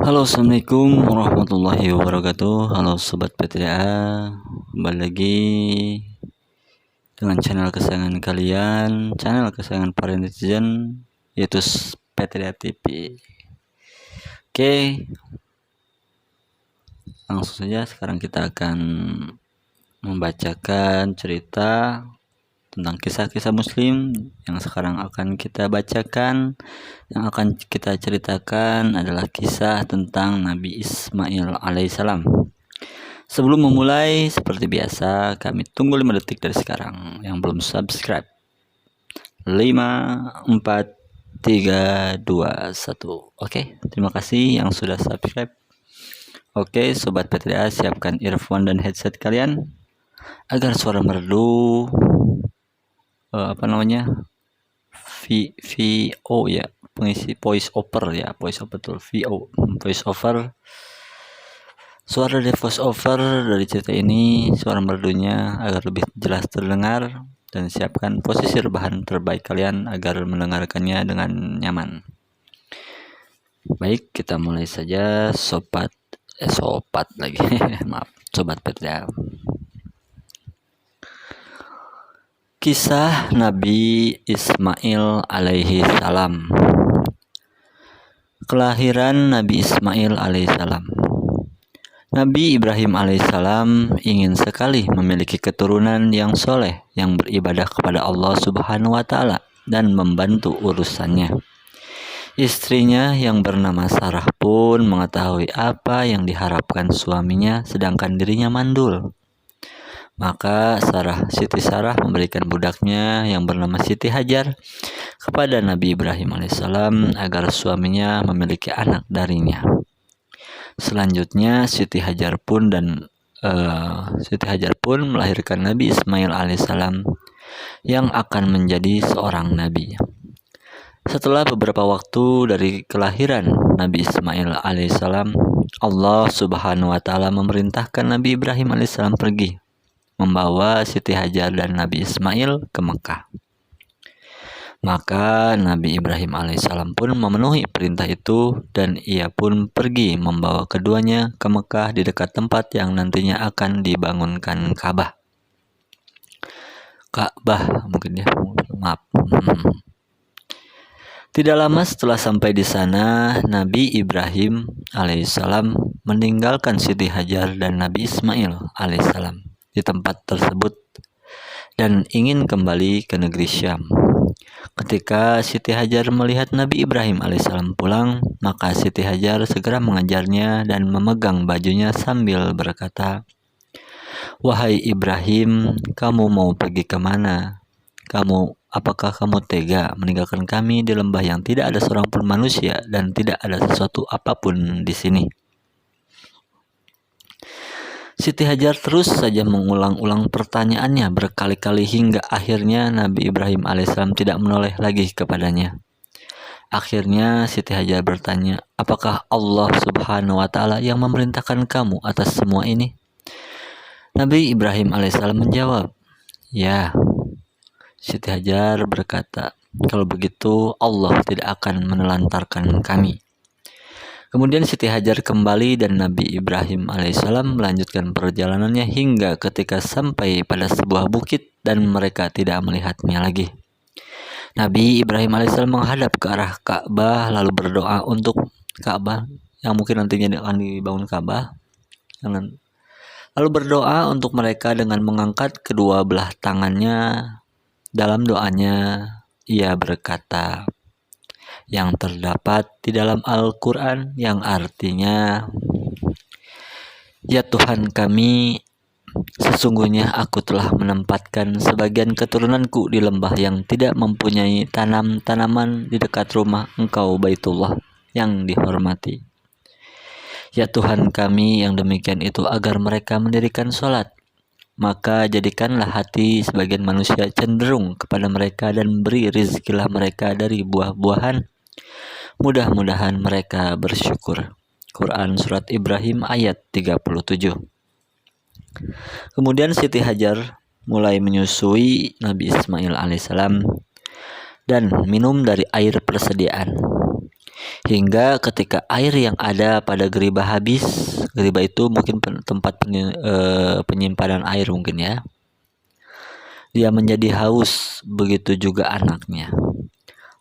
Halo, assalamualaikum warahmatullahi wabarakatuh. Halo sobat PTDA, kembali lagi dengan channel kesayangan kalian, channel kesayangan para netizen, yaitu PTDA TV. Oke, langsung saja sekarang kita akan membacakan cerita tentang kisah-kisah muslim yang sekarang akan kita bacakan. Yang akan kita ceritakan adalah kisah tentang Nabi Ismail alaihissalam. Sebelum memulai, seperti biasa, kami tunggu 5 detik dari sekarang. Yang belum subscribe, 5, 4, 3, 2, 1. Oke, terima kasih yang sudah subscribe. Oke, Sobat PTDA, siapkan earphone dan headset kalian agar suara merdu VO ya, pengisi voice over ya, voice over betul, VO, voice over. Suara dari voice over dari cerita ini, suara merdunya agar lebih jelas terdengar, dan siapkan posisi rebahan terbaik kalian agar mendengarkannya dengan nyaman. Baik, kita mulai saja sobat lagi. Maaf, Sobat PTDA. Kisah Nabi Ismail alaihi salam. Kelahiran Nabi Ismail alaihi salam. Nabi Ibrahim alaihissalam ingin sekali memiliki keturunan yang soleh, yang beribadah kepada Allah Subhanahu wa Ta'ala dan membantu urusannya. Istrinya yang bernama Sarah pun mengetahui apa yang diharapkan suaminya, sedangkan dirinya mandul. Maka Siti Sarah memberikan budaknya yang bernama Siti Hajar kepada Nabi Ibrahim alaihissalam agar suaminya memiliki anak darinya. Selanjutnya Siti Hajar pun melahirkan Nabi Ismail alaihissalam yang akan menjadi seorang nabi. Setelah beberapa waktu dari kelahiran Nabi Ismail alaihissalam, Allah Subhanahu wa Ta'ala memerintahkan Nabi Ibrahim alaihissalam pergi membawa Siti Hajar dan Nabi Ismail ke Mekah. Maka Nabi Ibrahim alaihissalam pun memenuhi perintah itu, dan ia pun pergi membawa keduanya ke Mekah di dekat tempat yang nantinya akan dibangunkan Ka'bah mungkin ya, maaf. Tidak lama setelah sampai di sana, Nabi Ibrahim alaihissalam meninggalkan Siti Hajar dan Nabi Ismail alaihissalam di tempat tersebut dan ingin kembali ke negeri Syam. Ketika Siti Hajar melihat Nabi Ibrahim alaihissalam pulang, maka Siti Hajar segera mengejarnya dan memegang bajunya sambil berkata, "Wahai Ibrahim, kamu mau pergi kemana? Apakah kamu tega meninggalkan kami di lembah yang tidak ada seorang pun manusia dan tidak ada sesuatu apapun di sini?" Siti Hajar terus saja mengulang-ulang pertanyaannya berkali-kali hingga akhirnya Nabi Ibrahim alaihissalam tidak menoleh lagi kepadanya. Akhirnya Siti Hajar bertanya, "Apakah Allah Subhanahu wa Ta'ala yang memerintahkan kamu atas semua ini?" Nabi Ibrahim alaihissalam menjawab, "Ya." Siti Hajar berkata, "Kalau begitu Allah tidak akan menelantarkan kami." Kemudian Siti Hajar kembali dan Nabi Ibrahim alaihissalam melanjutkan perjalanannya hingga ketika sampai pada sebuah bukit dan mereka tidak melihatnya lagi. Nabi Ibrahim alaihissalam menghadap ke arah Ka'bah lalu berdoa untuk Ka'bah yang mungkin nantinya akan dibangun Ka'bah. Lalu berdoa untuk mereka dengan mengangkat kedua belah tangannya. Dalam doanya ia berkata yang terdapat di dalam Al-Quran yang artinya, "Ya Tuhan kami, sesungguhnya aku telah menempatkan sebagian keturunanku di lembah yang tidak mempunyai tanaman di dekat rumah Engkau Baitullah yang dihormati. Ya Tuhan kami, yang demikian itu agar mereka mendirikan sholat. Maka jadikanlah hati sebagian manusia cenderung kepada mereka dan beri rizkilah mereka dari buah-buahan. Mudah-mudahan mereka bersyukur." Quran Surat Ibrahim ayat 37. Kemudian Siti Hajar mulai menyusui Nabi Ismail alaihissalam dan minum dari air persediaan. hingga ketika air yang ada pada geribah habis. Geribah itu mungkin tempat penyimpanan air mungkin ya. Dia menjadi haus, begitu juga anaknya.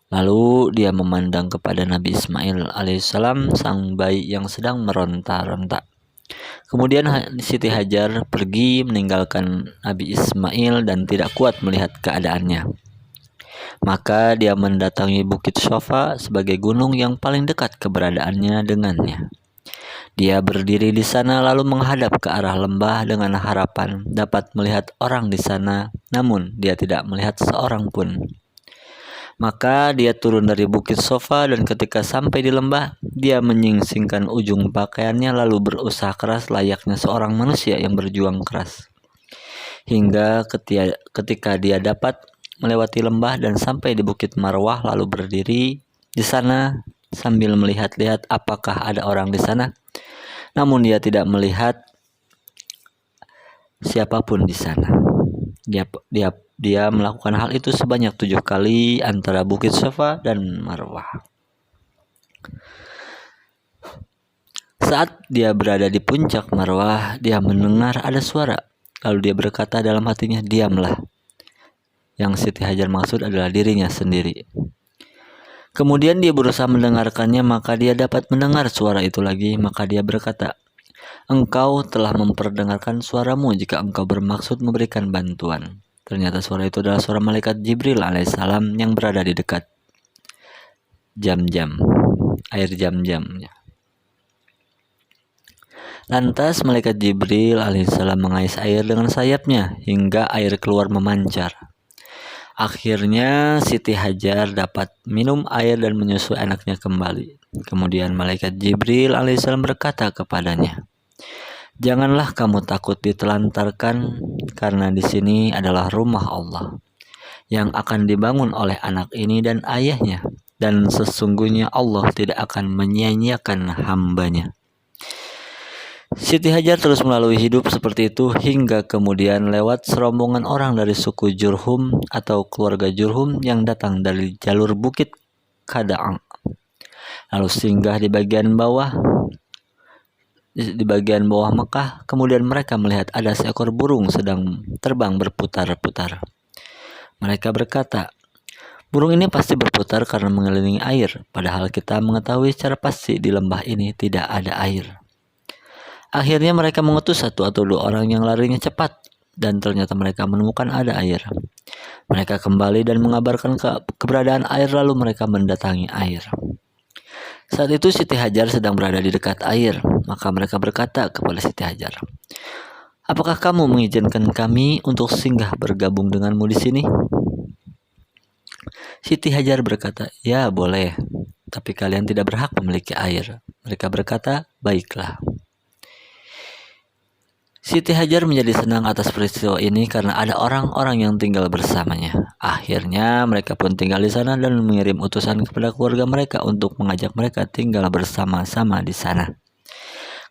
Lalu dia memandang kepada Nabi Ismail alaihissalam, sang bayi yang sedang meronta-ronta. Kemudian Siti Hajar pergi meninggalkan Nabi Ismail dan tidak kuat melihat keadaannya. Maka dia mendatangi Bukit Sofa sebagai gunung yang paling dekat keberadaannya dengannya. Dia berdiri di sana lalu menghadap ke arah lembah dengan harapan dapat melihat orang di sana, namun dia tidak melihat seorang pun. Maka dia turun dari Bukit Sofa dan ketika sampai di lembah, dia menyingsingkan ujung pakaiannya lalu berusaha keras layaknya seorang manusia yang berjuang keras. Hingga ketika dia dapat melewati lembah dan sampai di Bukit Marwah lalu berdiri di sana sambil melihat-lihat apakah ada orang di sana. Namun dia tidak melihat siapapun di sana. Dia melakukan hal itu sebanyak 7 kali antara Bukit Sofa dan Marwah. Saat dia berada di puncak Marwah, dia mendengar ada suara. Lalu dia berkata dalam hatinya, diamlah. Yang Siti Hajar maksud adalah dirinya sendiri. Kemudian dia berusaha mendengarkannya, maka dia dapat mendengar suara itu lagi. Maka dia berkata, engkau telah memperdengarkan suaramu jika engkau bermaksud memberikan bantuan. Ternyata suara itu adalah suara malaikat Jibril alaihissalam yang berada di dekat air Jam-Jamnya. Lantas malaikat Jibril alaihissalam mengais air dengan sayapnya hingga air keluar memancar. Akhirnya Siti Hajar dapat minum air dan menyusui anaknya kembali. Kemudian malaikat Jibril alaihissalam berkata kepadanya, janganlah kamu takut ditelantarkan, karena di sini adalah rumah Allah yang akan dibangun oleh anak ini dan ayahnya, dan sesungguhnya Allah tidak akan menyia-nyiakan hambanya. Siti Hajar terus melalui hidup seperti itu hingga kemudian lewat serombongan orang dari suku Jurhum atau keluarga Jurhum yang datang dari jalur bukit Kada'ang. Lalu singgah di bagian bawah Mekah. Kemudian mereka melihat ada seekor burung sedang terbang berputar-putar. Mereka berkata, burung ini pasti berputar karena mengelilingi air, padahal kita mengetahui secara pasti di lembah ini tidak ada air. Akhirnya mereka mengutus 1 atau 2 orang yang larinya cepat, dan ternyata mereka menemukan ada air. Mereka kembali dan mengabarkan keberadaan air, lalu mereka mendatangi air. Saat itu Siti Hajar sedang berada di dekat air, maka mereka berkata kepada Siti Hajar, apakah kamu mengizinkan kami untuk singgah bergabung denganmu di sini? Siti Hajar berkata, ya boleh, tapi kalian tidak berhak memiliki air. Mereka berkata, baiklah. Siti Hajar menjadi senang atas peristiwa ini karena ada orang-orang yang tinggal bersamanya. Akhirnya mereka pun tinggal di sana dan mengirim utusan kepada keluarga mereka untuk mengajak mereka tinggal bersama-sama di sana.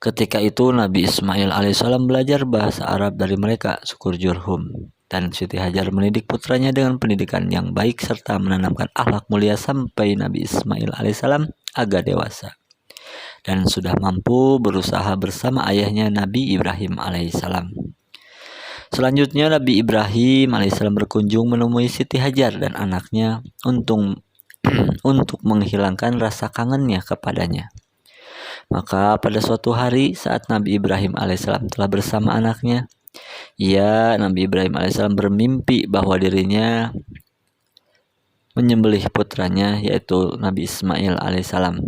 Ketika itu Nabi Ismail alaihissalam belajar bahasa Arab dari mereka, suku Jurhum. Dan Siti Hajar mendidik putranya dengan pendidikan yang baik serta menanamkan akhlak mulia sampai Nabi Ismail alaihissalam agak dewasa dan sudah mampu berusaha bersama ayahnya Nabi Ibrahim alaihissalam. Selanjutnya Nabi Ibrahim alaihissalam berkunjung menemui Siti Hajar dan anaknya untuk menghilangkan rasa kangennya kepadanya. Maka pada suatu hari saat Nabi Ibrahim alaihissalam telah bersama anaknya, Nabi Ibrahim alaihissalam bermimpi bahwa dirinya menyembelih putranya yaitu Nabi Ismail alaihissalam.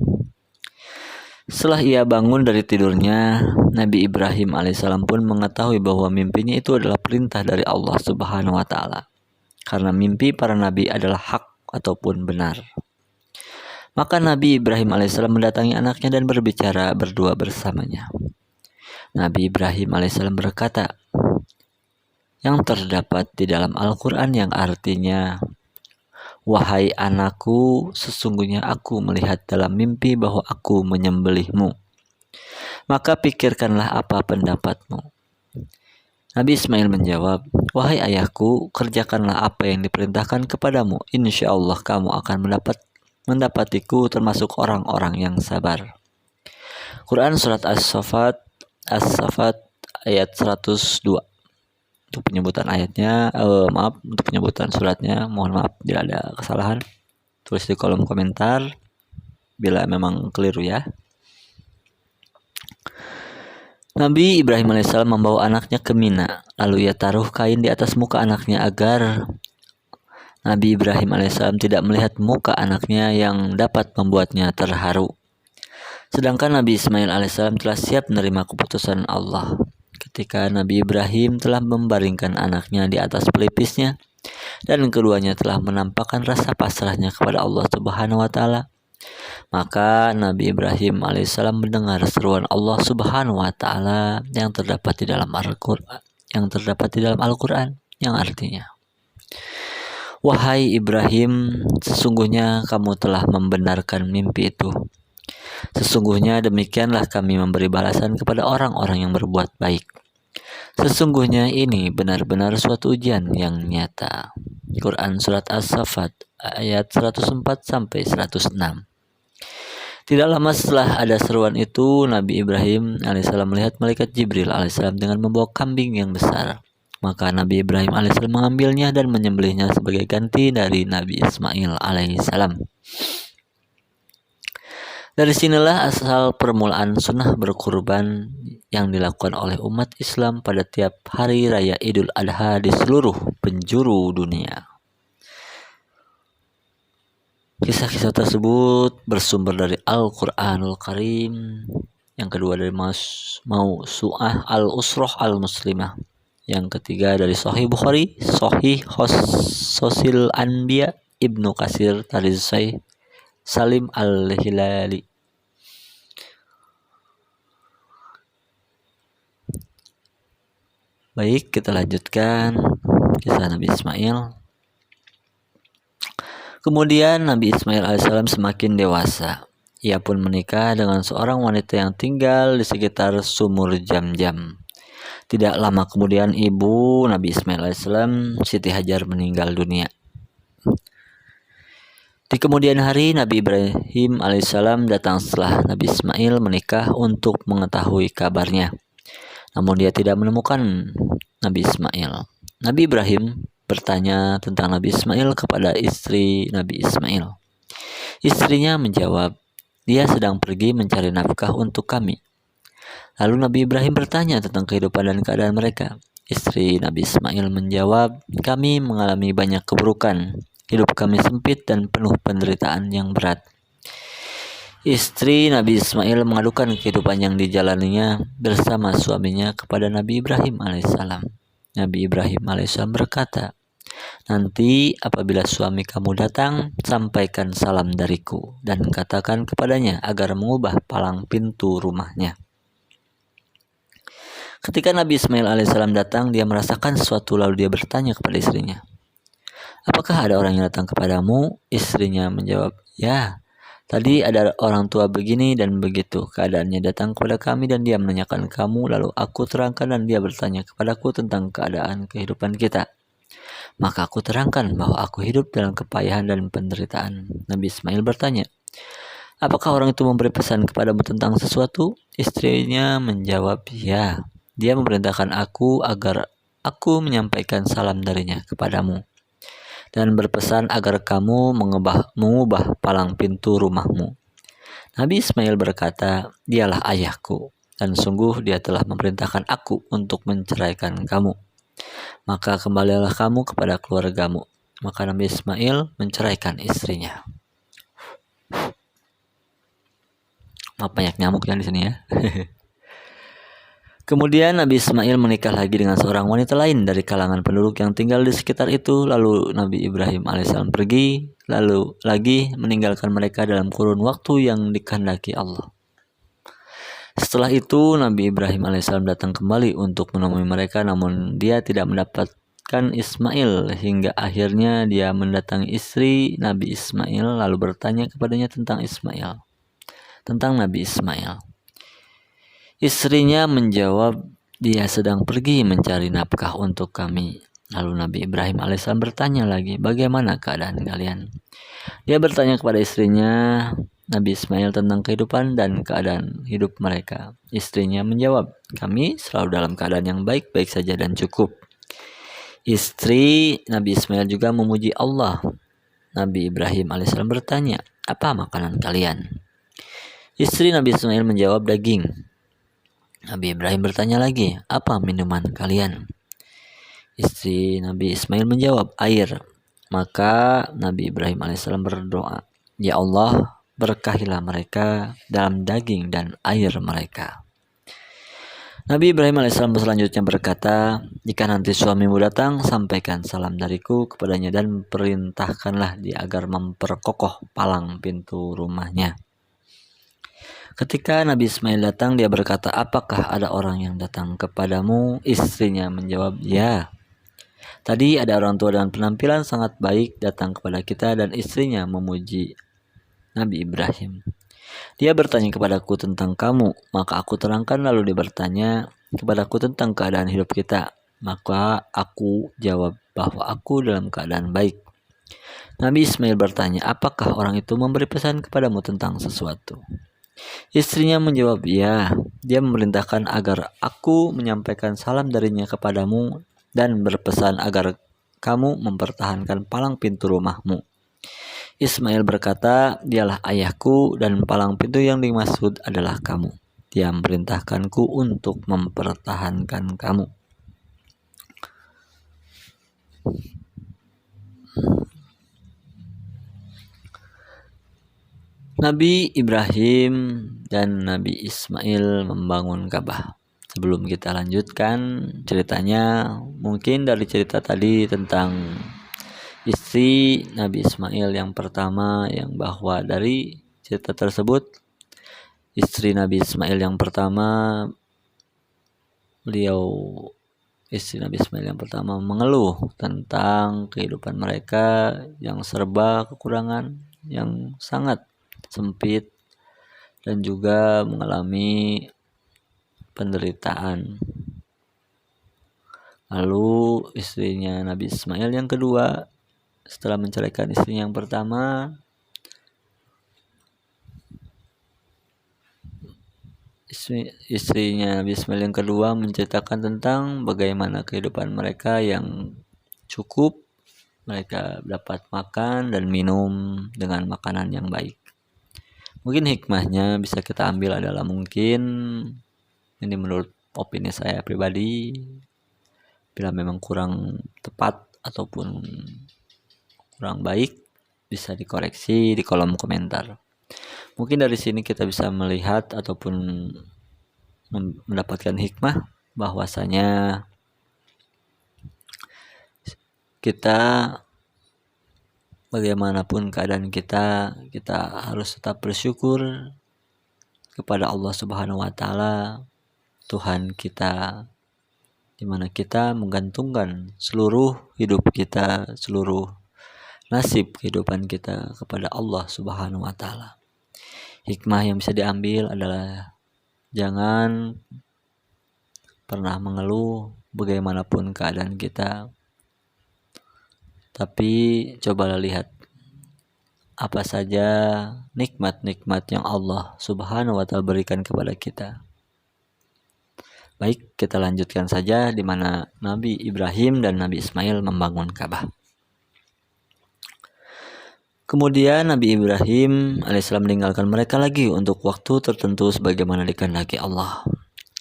Setelah ia bangun dari tidurnya, Nabi Ibrahim alaihissalam pun mengetahui bahwa mimpinya itu adalah perintah dari Allah Subhanahu wa taala. Karena mimpi para nabi adalah hak ataupun benar. Maka Nabi Ibrahim alaihissalam mendatangi anaknya dan berbicara berdua bersamanya. Nabi Ibrahim alaihissalam berkata, yang terdapat di dalam Al-Quran yang artinya, wahai anakku, sesungguhnya aku melihat dalam mimpi bahwa aku menyembelihmu. Maka pikirkanlah apa pendapatmu. Nabi Ismail menjawab, wahai ayahku, kerjakanlah apa yang diperintahkan kepadamu. Insya Allah kamu akan mendapatiku termasuk orang-orang yang sabar. Quran Surat As-Saffat ayat 102. Untuk penyebutan ayatnya, untuk penyebutan suratnya, mohon maaf bila ada kesalahan. Tulis di kolom komentar bila memang keliru ya. Nabi Ibrahim alaihissalam membawa anaknya ke Mina, lalu ia taruh kain di atas muka anaknya agar Nabi Ibrahim alaihissalam tidak melihat muka anaknya yang dapat membuatnya terharu. Sedangkan Nabi Ismail alaihissalam telah siap menerima keputusan Allah. Ketika Nabi Ibrahim telah membaringkan anaknya di atas pelipisnya dan keduanya telah menampakkan rasa pasrahnya kepada Allah Subhanahu wa taala, maka Nabi Ibrahim alaihissalam mendengar seruan Allah Subhanahu wa taala yang terdapat di dalam Al-Qur'an yang artinya, "Wahai Ibrahim, sesungguhnya kamu telah membenarkan mimpi itu. Sesungguhnya demikianlah kami memberi balasan kepada orang-orang yang berbuat baik. Sesungguhnya ini benar-benar suatu ujian yang nyata." Quran Surat As-Saffat ayat 104 sampai 106. Tidak lama setelah ada seruan itu, Nabi Ibrahim alaihissalam melihat malaikat Jibril alaihissalam dengan membawa kambing yang besar. Maka Nabi Ibrahim alaihissalam mengambilnya dan menyembelihnya sebagai ganti dari Nabi Ismail alaihissalam. Dari sinilah asal permulaan sunnah berkurban yang dilakukan oleh umat Islam pada tiap hari raya Idul Adha di seluruh penjuru dunia. Kisah-kisah tersebut bersumber dari Al-Quranul Karim, yang kedua dari Mausu'ah Al-Usroh Al-Muslimah, yang ketiga dari Sahih Bukhari, Sahih Sosil Anbiya, Ibnu Katsir, Tarizai, Salim Al-Hilali. Baik, kita lanjutkan kisah Nabi Ismail. Kemudian Nabi Ismail alaihissalam semakin dewasa. Ia pun menikah dengan seorang wanita yang tinggal di sekitar sumur Jam-Jam. Tidak lama kemudian ibu Nabi Ismail alaihissalam, Siti Hajar, meninggal dunia. Di kemudian hari Nabi Ibrahim alaihissalam datang setelah Nabi Ismail menikah untuk mengetahui kabarnya. Namun dia tidak menemukan Nabi Ismail. Nabi Ibrahim bertanya tentang Nabi Ismail kepada istri Nabi Ismail. Istrinya menjawab, "Dia sedang pergi mencari nafkah untuk kami." Lalu Nabi Ibrahim bertanya tentang kehidupan dan keadaan mereka. Istri Nabi Ismail menjawab, "Kami mengalami banyak keburukan. Hidup kami sempit dan penuh penderitaan yang berat." Istri Nabi Ismail mengadukan kehidupan yang dijalaninya bersama suaminya kepada Nabi Ibrahim alaihissalam. Nabi Ibrahim alaihissalam berkata, "Nanti apabila suami kamu datang, sampaikan salam dariku dan katakan kepadanya agar mengubah palang pintu rumahnya." Ketika Nabi Ismail alaihissalam datang, dia merasakan sesuatu lalu dia bertanya kepada istrinya, "Apakah ada orang yang datang kepadamu?" Istrinya menjawab, "Ya, tadi ada orang tua begini dan begitu keadaannya datang kepada kami dan dia menanyakan kamu, lalu aku terangkan dan dia bertanya kepadaku tentang keadaan kehidupan kita. Maka aku terangkan bahwa aku hidup dalam kepayahan dan penderitaan." Nabi Ismail bertanya, "Apakah orang itu memberi pesan kepadamu tentang sesuatu?" Istrinya menjawab, "Ya, dia memerintahkan aku agar aku menyampaikan salam darinya kepadamu dan berpesan agar kamu mengubah palang pintu rumahmu." Nabi Ismail berkata, "Dialah ayahku, dan sungguh dia telah memerintahkan aku untuk menceraikan kamu. Maka kembalilah kamu kepada keluargamu." Maka Nabi Ismail menceraikan istrinya. Maaf, banyak nyamuk yang di sini ya. Kemudian Nabi Ismail menikah lagi dengan seorang wanita lain dari kalangan penduduk yang tinggal di sekitar itu. Lalu Nabi Ibrahim alaihissalam pergi, lalu lagi meninggalkan mereka dalam kurun waktu yang dikehendaki Allah. Setelah itu Nabi Ibrahim alaihissalam datang kembali untuk menemui mereka, namun dia tidak mendapatkan Ismail hingga akhirnya dia mendatangi istri Nabi Ismail lalu bertanya kepadanya tentang Nabi Ismail. Istrinya menjawab, "Dia sedang pergi mencari nafkah untuk kami." Lalu Nabi Ibrahim alaihissalam bertanya lagi, "Bagaimana keadaan kalian?" Dia bertanya kepada istrinya, Nabi Ismail, tentang kehidupan dan keadaan hidup mereka. Istrinya menjawab, kami selalu dalam keadaan yang baik-baik saja dan cukup. Istri Nabi Ismail juga memuji Allah. Nabi Ibrahim alaihissalam bertanya, apa makanan kalian? Istri Nabi Ismail menjawab, daging. Nabi Ibrahim bertanya lagi, apa minuman kalian? Istri Nabi Ismail menjawab, air. Maka Nabi Ibrahim alaihissalam berdoa, ya Allah, berkahilah mereka dalam daging dan air mereka. Nabi Ibrahim alaihissalam selanjutnya berkata, jika nanti suamimu datang, sampaikan salam dariku kepadanya dan perintahkanlah dia agar memperkokoh palang pintu rumahnya. Ketika Nabi Ismail datang, dia berkata, apakah ada orang yang datang kepadamu? Istrinya menjawab, ya. Tadi ada orang tua dengan penampilan sangat baik datang kepada kita, dan istrinya memuji Nabi Ibrahim. Dia bertanya kepadaku tentang kamu, maka aku terangkan. Lalu dia bertanya kepadaku tentang keadaan hidup kita, maka aku jawab bahwa aku dalam keadaan baik. Nabi Ismail bertanya, apakah orang itu memberi pesan kepadamu tentang sesuatu? Istrinya menjawab, ya. Dia memerintahkan agar aku menyampaikan salam darinya kepadamu dan berpesan agar kamu mempertahankan palang pintu rumahmu. Ismail berkata, dialah ayahku dan palang pintu yang dimaksud adalah kamu. Dia memerintahkanku untuk mempertahankan kamu. Nabi Ibrahim dan Nabi Ismail membangun Ka'bah. Sebelum kita lanjutkan ceritanya, mungkin dari cerita tadi tentang istri Nabi Ismail yang pertama, yang bahwa dari cerita tersebut istri Nabi Ismail yang pertama, istri Nabi Ismail yang pertama mengeluh tentang kehidupan mereka yang serba kekurangan, yang sangat sempit, dan juga mengalami penderitaan. Lalu istrinya Nabi Ismail yang kedua, setelah menceraikan istrinya yang pertama, istrinya Nabi Ismail yang kedua menceritakan tentang bagaimana kehidupan mereka yang cukup. Mereka dapat makan dan minum dengan makanan yang baik. Mungkin hikmahnya bisa kita ambil adalah, mungkin ini menurut opini saya pribadi, bila memang kurang tepat ataupun kurang baik, bisa dikoreksi di kolom komentar. Mungkin dari sini kita bisa melihat ataupun mendapatkan hikmah bahwasanya kita bagaimanapun keadaan kita harus tetap bersyukur kepada Allah Subhanahu wa taala, Tuhan kita, di mana kita menggantungkan seluruh hidup kita, seluruh nasib kehidupan kita kepada Allah Subhanahu wa taala. Hikmah yang bisa diambil adalah jangan pernah mengeluh bagaimanapun keadaan kita, tapi cobalah lihat apa saja nikmat-nikmat yang Allah Subhanahu wa taala berikan kepada kita. Baik, kita lanjutkan saja di mana Nabi Ibrahim dan Nabi Ismail membangun Ka'bah. Kemudian Nabi Ibrahim alaihissalam meninggalkan mereka lagi untuk waktu tertentu sebagaimana dikehendaki Allah.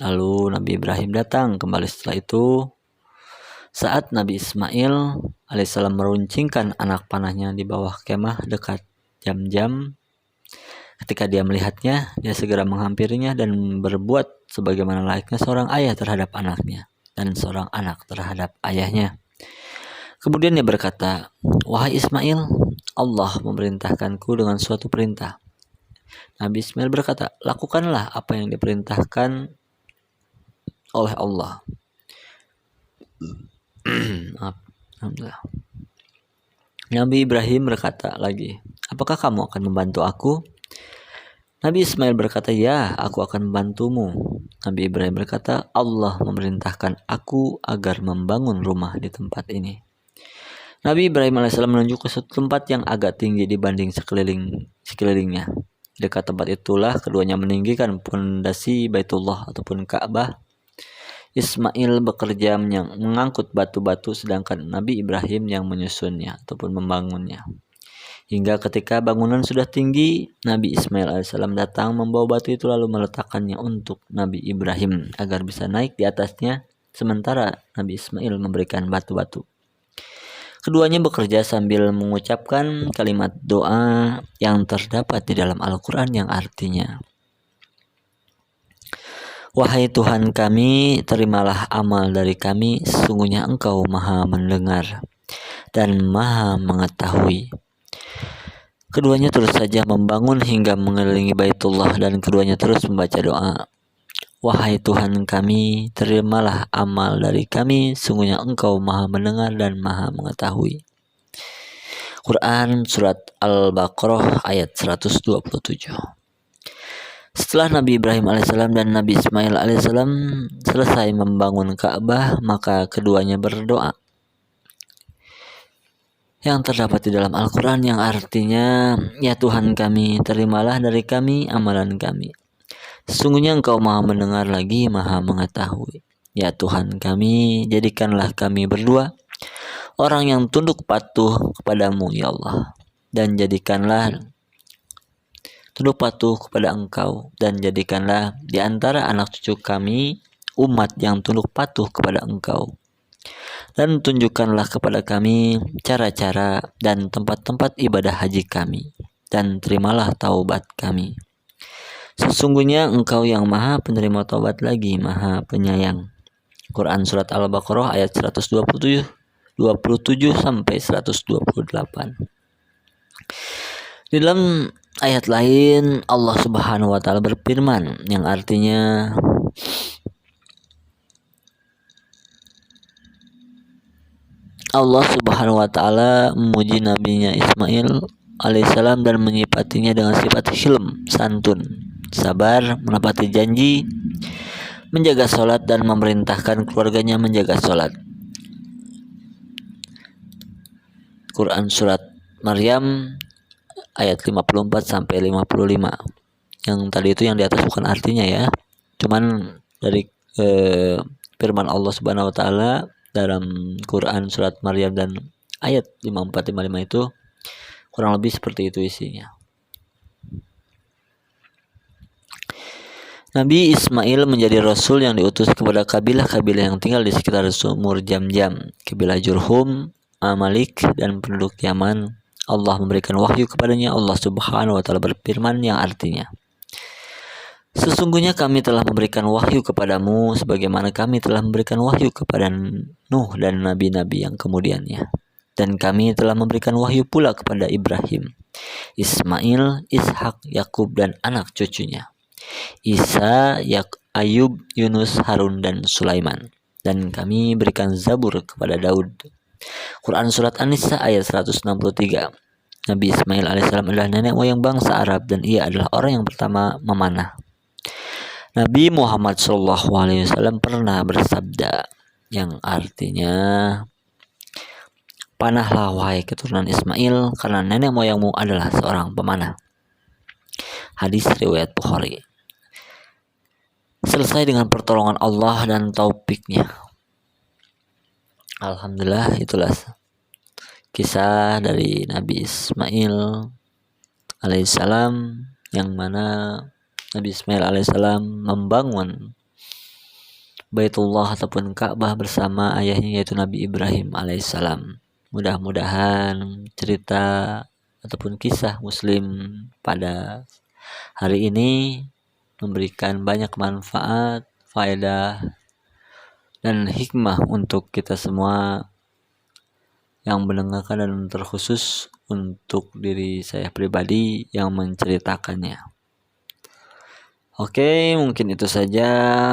Lalu Nabi Ibrahim datang kembali setelah itu. Saat Nabi Ismail alaihissalam meruncingkan anak panahnya di bawah kemah dekat jam-jam, ketika dia melihatnya, dia segera menghampirinya dan berbuat sebagaimana layaknya seorang ayah terhadap anaknya dan seorang anak terhadap ayahnya. Kemudian dia berkata, wahai Ismail, Allah memerintahkanku dengan suatu perintah. Nabi Ismail berkata, lakukanlah apa yang diperintahkan oleh Allah. Alhamdulillah. Nabi Ibrahim berkata lagi, apakah kamu akan membantu aku? Nabi Ismail berkata, ya, aku akan membantumu. Nabi Ibrahim berkata, Allah memerintahkan aku agar membangun rumah di tempat ini. Nabi Ibrahim alaihissalam menuju ke suatu tempat yang agak tinggi dibanding sekelilingnya. Dekat tempat itulah keduanya meninggikan pondasi Baitullah ataupun Ka'bah. Ismail bekerja mengangkut batu-batu sedangkan Nabi Ibrahim yang menyusunnya ataupun membangunnya. Hingga ketika bangunan sudah tinggi, Nabi Ismail alaihissalam datang membawa batu itu lalu meletakkannya untuk Nabi Ibrahim agar bisa naik di atasnya, sementara Nabi Ismail memberikan batu-batu. Keduanya bekerja sambil mengucapkan kalimat doa yang terdapat di dalam Al-Quran yang artinya, "Wahai Tuhan kami, terimalah amal dari kami, sesungguhnya Engkau maha mendengar dan maha mengetahui." Keduanya terus saja membangun hingga mengelilingi Baitullah dan keduanya terus membaca doa, "Wahai Tuhan kami, terimalah amal dari kami, sungguhnya Engkau maha mendengar dan maha mengetahui." Quran Surat Al-Baqarah ayat 127. Setelah Nabi Ibrahim alaihissalam dan Nabi Ismail alaihissalam selesai membangun Ka'bah, maka keduanya berdoa yang terdapat di dalam Al-Quran yang artinya, "Ya Tuhan kami, terimalah dari kami amalan kami. Sesungguhnya Engkau maha mendengar lagi maha mengetahui. Ya Tuhan kami, jadikanlah kami berdua orang yang tunduk patuh kepadamu ya Allah. Dan jadikanlah tunduk patuh kepada Engkau. Dan jadikanlah di antara anak cucu kami umat yang tunduk patuh kepada Engkau. Dan tunjukkanlah kepada kami cara-cara dan tempat-tempat ibadah haji kami. Dan terimalah taubat kami. Sesungguhnya Engkau yang maha penerima taubat lagi maha penyayang." Quran Surat Al-Baqarah ayat 127 sampai 128. Di dalam ayat lain Allah Subhanahu wa taala berfirman yang artinya, Allah Subhanahu wa taala memuji nabinya Ismail alaihissalam dan menyifatinya dengan sifat hilm, santun, sabar, menepati janji, menjaga sholat dan memerintahkan keluarganya menjaga sholat. Quran Surat Maryam ayat 54 sampai 55. Yang tadi itu yang di atas bukan artinya ya. Cuman dari firman Allah Subhanahu wa taala dalam Quran Surat Maryam dan ayat 54-55 itu kurang lebih seperti itu isinya. Nabi Ismail menjadi rasul yang diutus kepada kabilah-kabilah yang tinggal di sekitar sumur Jam-Jam, kabilah Jurhum, Amalik, dan penduduk Yaman. Allah memberikan wahyu kepadanya. Allah Subhanahu wa taala berfirman yang artinya, "Sesungguhnya kami telah memberikan wahyu kepadamu sebagaimana kami telah memberikan wahyu kepada Nuh dan nabi-nabi yang kemudiannya. Dan kami telah memberikan wahyu pula kepada Ibrahim, Ismail, Ishak, Yakub dan anak cucunya, Isa, Ayub, Yunus, Harun dan Sulaiman. Dan kami berikan Zabur kepada Daud." Quran Surat An-Nisa ayat 163. Nabi Ismail alaihissalam adalah nenek moyang bangsa Arab dan ia adalah orang yang pertama memanah. Nabi Muhammad SAW pernah bersabda yang artinya, "Panahlah wahai keturunan Ismail karena nenek moyangmu adalah seorang pemanah." Hadis riwayat Bukhari. Selesai dengan pertolongan Allah dan taufiknya. Alhamdulillah, itulah kisah dari Nabi Ismail alaihissalam yang mana Nabi Ismail alaihissalam membangun Baitullah ataupun Ka'bah bersama ayahnya yaitu Nabi Ibrahim alaihissalam. Mudah-mudahan cerita ataupun kisah Muslim pada hari ini memberikan banyak manfaat, faedah, dan hikmah untuk kita semua yang mendengarkan dan terkhusus untuk diri saya pribadi yang menceritakannya. Oke, mungkin itu saja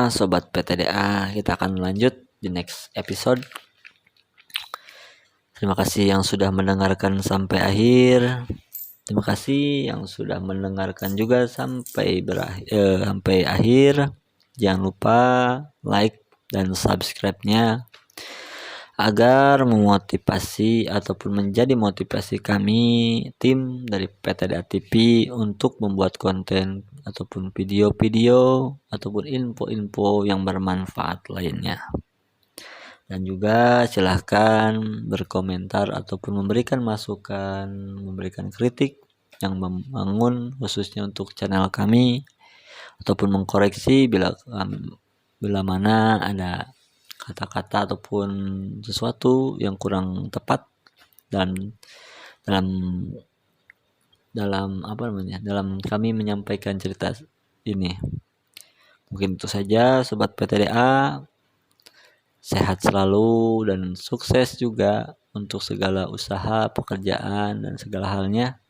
Sobat PTDA. Kita akan lanjut di next episode. Terima kasih yang sudah mendengarkan sampai akhir. Terima kasih yang sudah mendengarkan juga sampai akhir. Jangan lupa like dan subscribe-nya agar memotivasi ataupun menjadi motivasi kami tim dari PTDA TV untuk membuat konten ataupun video-video ataupun info-info yang bermanfaat lainnya. Dan juga silahkan berkomentar ataupun memberikan masukan, memberikan kritik yang membangun khususnya untuk channel kami ataupun mengkoreksi bila mana ada kata-kata ataupun sesuatu yang kurang tepat dan dalam kami menyampaikan cerita ini. Mungkin itu saja sobat PTDA. Sehat selalu dan sukses juga untuk segala usaha, pekerjaan dan segala halnya.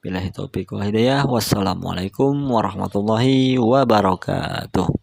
Billahi taufiq wal hidayah. Wassalamualaikum warahmatullahi wabarakatuh.